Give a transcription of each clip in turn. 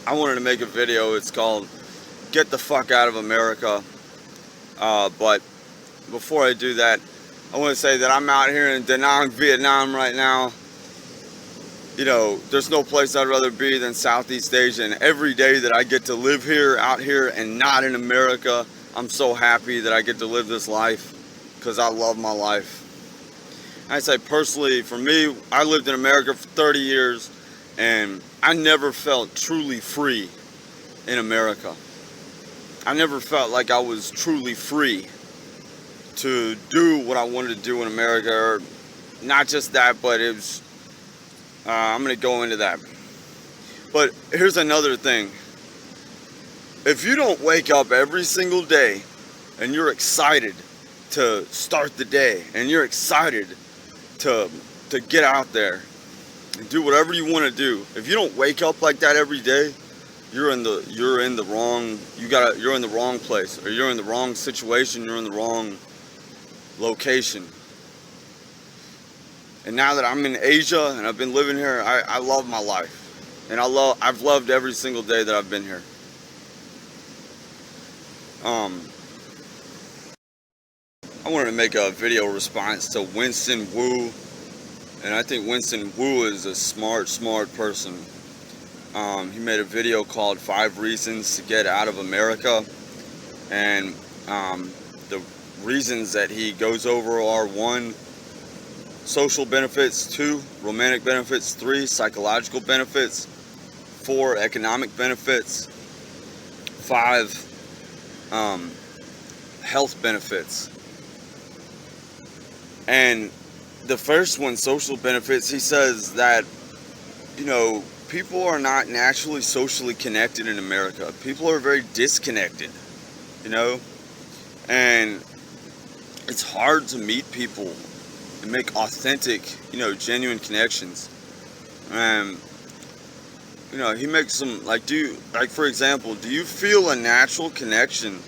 I wanted to make a video. It's called "Get the Fuck Out of America." But before I do that, I want to say that I'm out here in Da Nang, Vietnam right now. You know, there's no place I'd rather be than Southeast Asia. And every day that I get to live here, out here, and not in America, I'm so happy that I get to live this life because I love my life. I say personally, for me, I lived in America for 30 years and I never felt truly free in America. I never felt like I was truly free to do what I wanted to do in America. Or not just that, but it was, I'm going to go into that. But here's another thing. If you don't wake up every single day and you're excited to start the day and you're excited to get out there and do whatever you want to do, if you don't wake up like that every day, you're in the wrong place, or you're in the wrong situation, you're in the wrong location. And now that I'm in Asia and I've been living here, I love my life. And I've loved every single day that I've been here. I wanted to make a video response to Winston Wu, and I think Winston Wu is a smart person. He made a video called 5 Reasons to Get Out of America, and the reasons that he goes over are: 1, social benefits; 2, romantic benefits; 3, psychological benefits; 4, economic benefits; 5, health benefits. And the first one, social benefits, he says that, you know, people are not naturally socially connected in America. People are very disconnected, you know, and it's hard to meet people and make authentic, you know, genuine connections. And, you know, he makes some, like, for example, do you feel a natural connection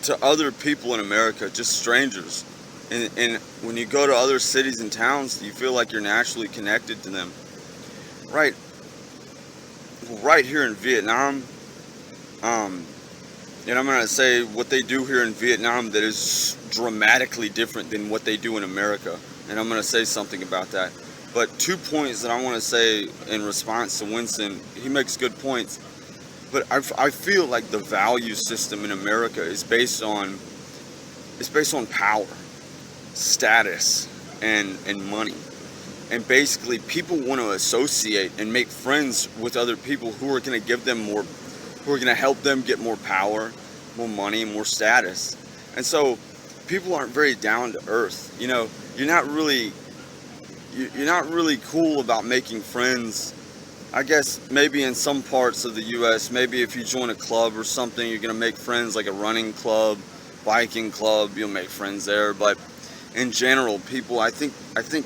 to other people in America, just strangers? And when you go to other cities and towns, do you feel like you're naturally connected to them? Right here in Vietnam, and I'm going to say what they do here in Vietnam that is dramatically different than what they do in America. And I'm going to say something about that. But 2 points that I want to say in response to Winston. He makes good points. But I feel like the value system in America is based on power, status, and money. And basically people want to associate and make friends with other people who are going to give them more, who are going to help them get more power, more money, more status. And so people aren't very down to earth. You know, you're not really cool about making friends. I guess maybe in some parts of the US, maybe if you join a club or something, you're going to make friends, like a running club, biking club, you'll make friends there. But in general, people, I think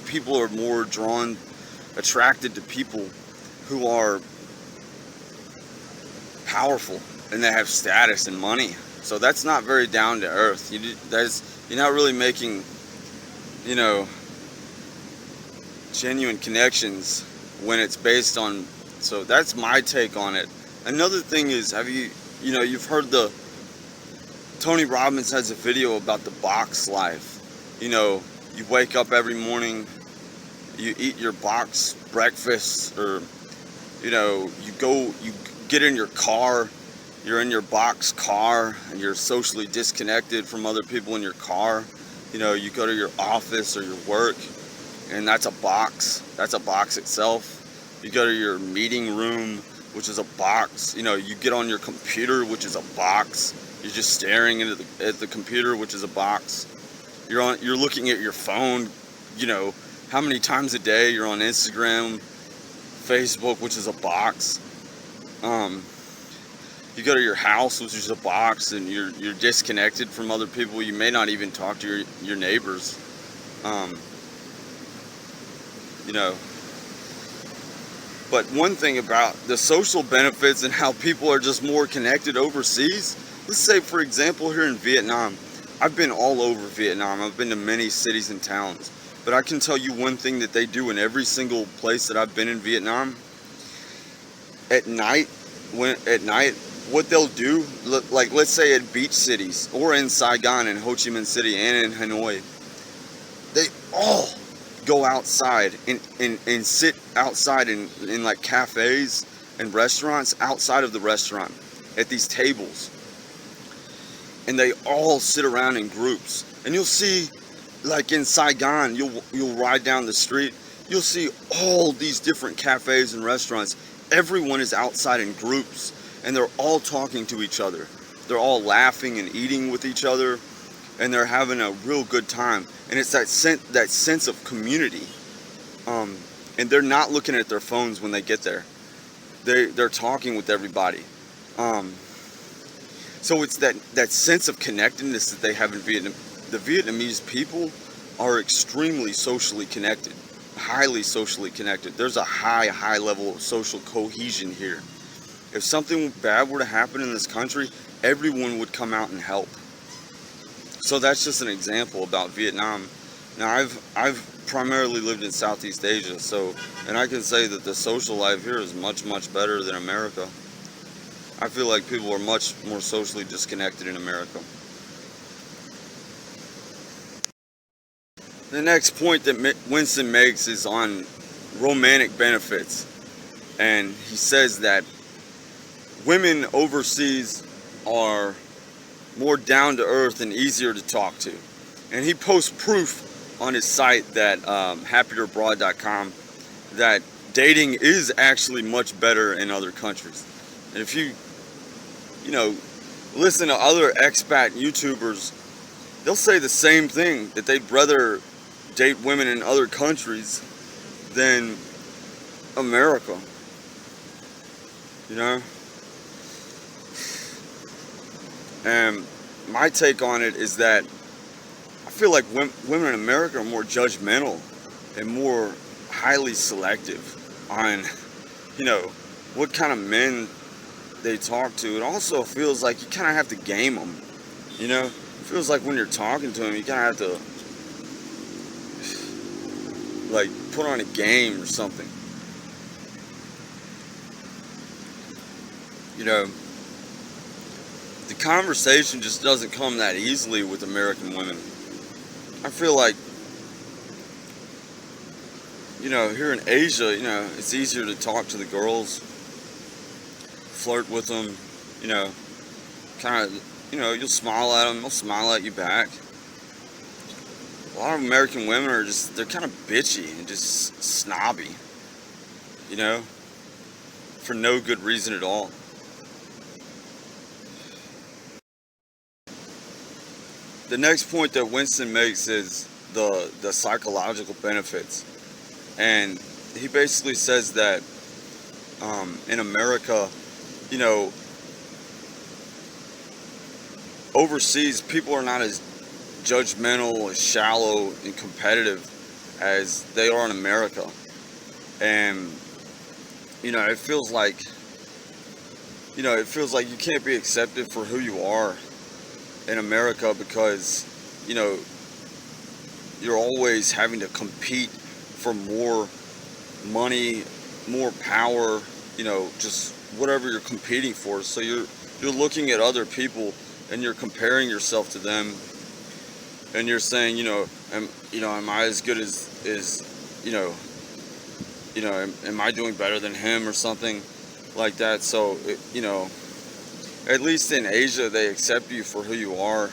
people are more attracted to people who are powerful and they have status and money. So that's not very down to earth. You're not really making, you know, genuine connections when it's based on. So that's my take on it. Another thing is, you've heard Tony Robbins has a video about the box life. You know, you wake up every morning, you eat your box breakfast, or, you know, you get in your car, you're in your box car, and you're socially disconnected from other people in your car. You know, you go to your office or your work, and that's a box itself. You go to your meeting room, which is a box. You know, you get on your computer, which is a box. You're just staring at the computer, which is a box. You're looking at your phone, you know, how many times a day you're on Instagram, Facebook, which is a box. You go to your house, which is a box, and you're disconnected from other people. You may not even talk to your neighbors. You know. But one thing about the social benefits and how people are just more connected overseas, let's say, for example, here in Vietnam, I've been all over Vietnam. I've been to many cities and towns. But I can tell you one thing that they do in every single place that I've been in Vietnam. At night, when at night, what they'll do, like let's say at beach cities or in Saigon and Ho Chi Minh City and in Hanoi, they all go outside and sit outside in like cafes and restaurants, outside of the restaurant at these tables, and they all sit around in groups. And you'll see, like in Saigon, you'll ride down the street, you'll see all these different cafes and restaurants. Everyone is outside in groups, and they're all talking to each other. They're all laughing and eating with each other, and they're having a real good time. And it's that sense of community. And they're not looking at their phones when they get there. They're talking with everybody. So it's that sense of connectedness that they have in Vietnam. The Vietnamese people are extremely socially connected, highly socially connected. There's a high level of social cohesion here. If something bad were to happen in this country, everyone would come out and help. So that's just an example about Vietnam. Now I've primarily lived in Southeast Asia, and I can say that the social life here is much better than America. I feel like people are much more socially disconnected in America. The next point that Winston makes is on romantic benefits, and he says that women overseas are more down to earth and easier to talk to. And he posts proof on his site, that happierabroad.com, that dating is actually much better in other countries. And if you listen to other expat YouTubers, they'll say the same thing, that they'd rather date women in other countries than America. And my take on it is that I feel like women in America are more judgmental and more highly selective on, what kind of men they talk to. It also feels like you kind of have to game them. It feels like when you're talking to them, you kind of have to like put on a game or something. The conversation just doesn't come that easily with American women. I feel like, here in Asia, it's easier to talk to the girls, flirt with them, kind of, you'll smile at them, they'll smile at you back. A lot of American women are they're kind of bitchy and just snobby, for no good reason at all. The next point that Winston makes is the psychological benefits. And he basically says that in America, overseas, people are not as judgmental, as shallow, and competitive as they are in America. And, it feels like you can't be accepted for who you are in America because, you're always having to compete for more money, more power, just whatever you're competing for. So you're looking at other people and you're comparing yourself to them, and you're saying, am I as good as am I doing better than him or something like that? So, at least in Asia, they accept you for who you are.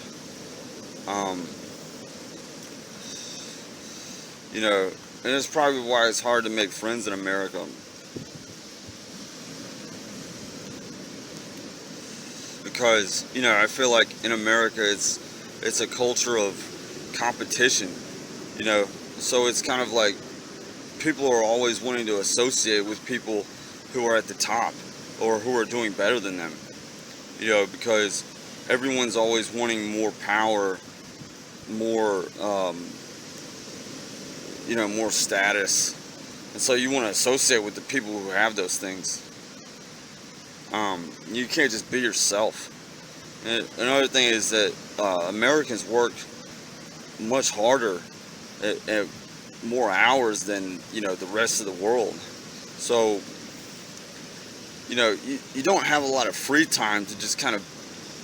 And it's probably why it's hard to make friends in America. Because, I feel like in America, it's a culture of competition, so it's kind of like people are always wanting to associate with people who are at the top or who are doing better than them, because everyone's always wanting more power, more, more status, and so you want to associate with the people who have those things. You can't just be yourself. And another thing is that Americans work much harder at more hours than the rest of the world. So you don't have a lot of free time to just kind of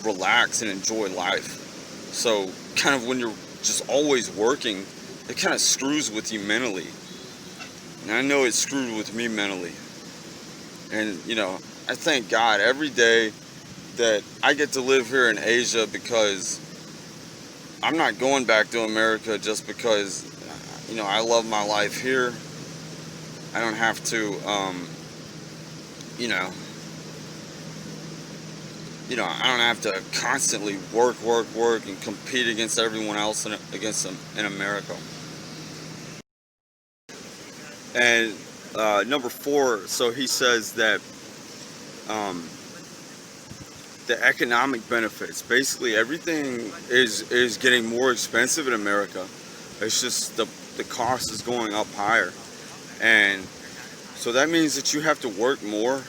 relax and enjoy life. So kind of when you're just always working, it kind of screws with you mentally. And I know it screwed with me mentally. And I thank God every day that I get to live here in Asia, because I'm not going back to America just because I love my life here. I don't have to you know I don't have to constantly work, and compete against everyone else against them in America. And number four, so he says that um, the economic benefits, basically everything is getting more expensive in America. It's just the cost is going up higher, and so that means that you have to work more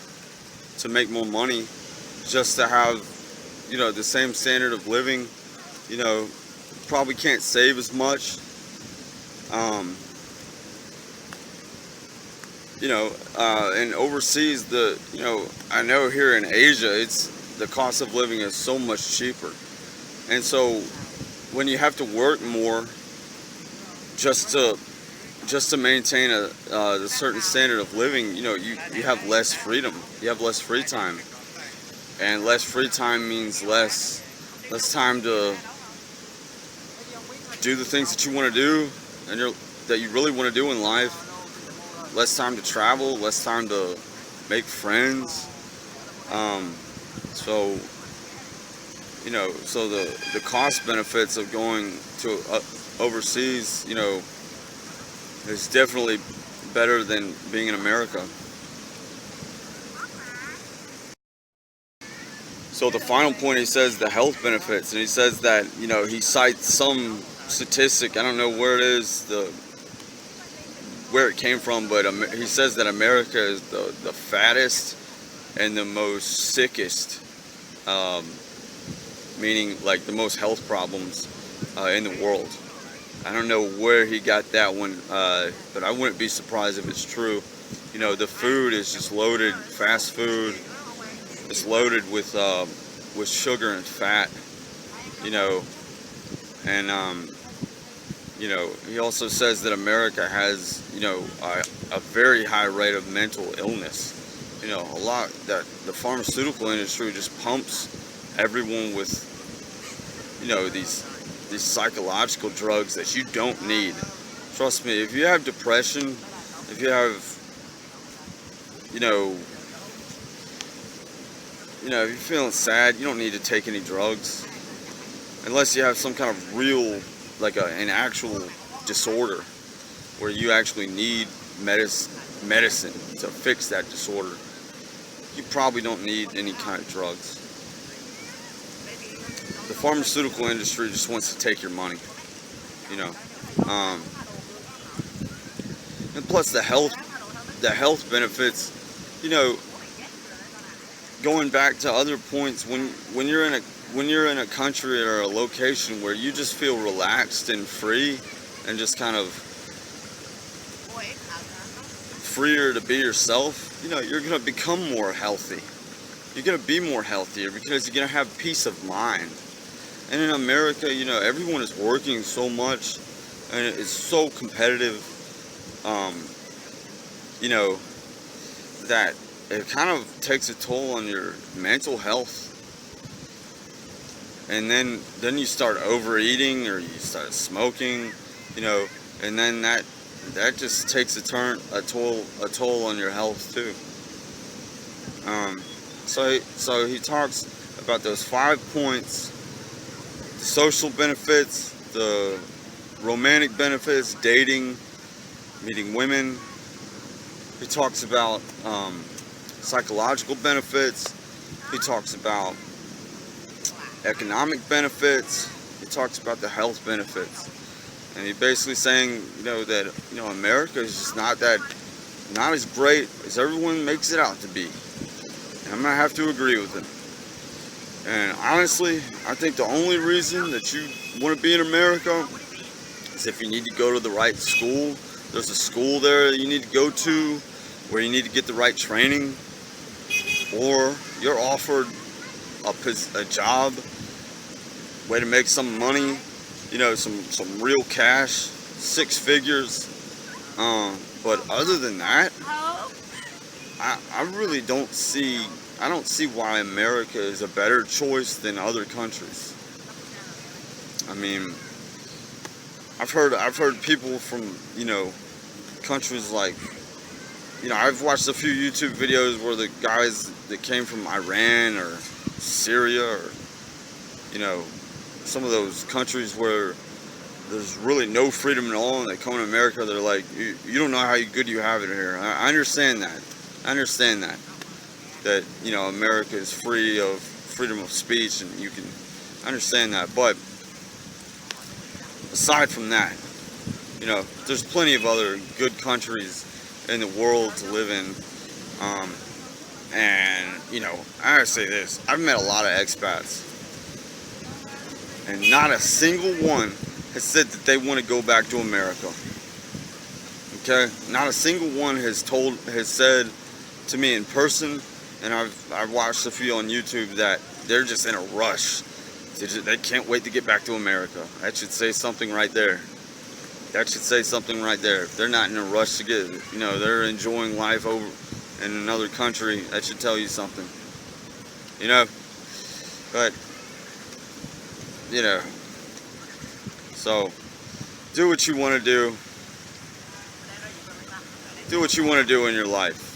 to make more money just to have the same standard of living. Probably can't save as much. um, and overseas, I know here in Asia, the cost of living is so much cheaper. And so when you have to work more just to maintain a certain standard of living, you have less freedom. You have less free time, and less free time means less time to do the things that you want to do and that you really want to do in life. Less time to travel, less time to make friends. Um, so so the cost benefits of going to overseas, is definitely better than being in America. So the final point, he says the health benefits, and he says that he cites some statistic. I don't know where it is, where it came from, but he says that America is the fattest and the most sickest, um, meaning like the most health problems in the world. I don't know where he got that one, but I wouldn't be surprised if it's true. The food is just loaded, fast food. It's loaded with sugar and fat. You know, and he also says that America has a very high rate of mental illness. A lot that the pharmaceutical industry just pumps everyone with these psychological drugs that you don't need. Trust me, if you have depression, if you have if you're feeling sad, you don't need to take any drugs unless you have some kind of real, like an actual disorder where you actually need medicine to fix that disorder. You probably don't need any kind of drugs. The pharmaceutical industry just wants to take your money, and plus the health benefits. Going back to other points, when you're in a country or a location where you just feel relaxed and free and just kind of freer to be yourself, you're going to become more healthy. You're going to be more healthier because you're going to have peace of mind. And in America, everyone is working so much and it's so competitive, that it kind of takes a toll on your mental health. And then you start overeating or you start smoking, and then that just takes a toll on your health too. So he talks about those 5 points: the social benefits, the romantic benefits, dating, meeting women. He talks about psychological benefits. He talks about economic benefits. He talks about the health benefits. And he's basically saying, that America is just not as great as everyone makes it out to be. And I'm gonna have to agree with him. And honestly, I think the only reason that you want to be in America is if you need to go to the right school. There's a school there that you need to go to where you need to get the right training. or you're offered a job, way to make some money, you know, some real cash, six figures. But other than that, I really don't see. I don't see why America is a better choice than other countries. I mean, I've heard people from, you know, countries like, you know, I've watched a few YouTube videos where the guys that came from Iran or Syria or, you know, some of those countries where there's really no freedom at all, and they come to America, they're like, you don't know how good you have it here. I understand that. I understand that. That, you know, America is free of freedom of speech, and you can understand that. But aside from that, you know, there's plenty of other good countries in the world to live in. And, you know, I gotta say this, I've met a lot of expats, and not a single one has said that they want to go back to America. Okay? Not a single one has said to me in person, and I've watched a few on YouTube, that they're just in a rush. They can't wait to get back to America. That should say something right there. That should say something right there. If they're not in a rush to get, you know, they're enjoying life over in another country, that should tell you something. You know? But, you know, so do what you want to do. Do what you want to do in your life.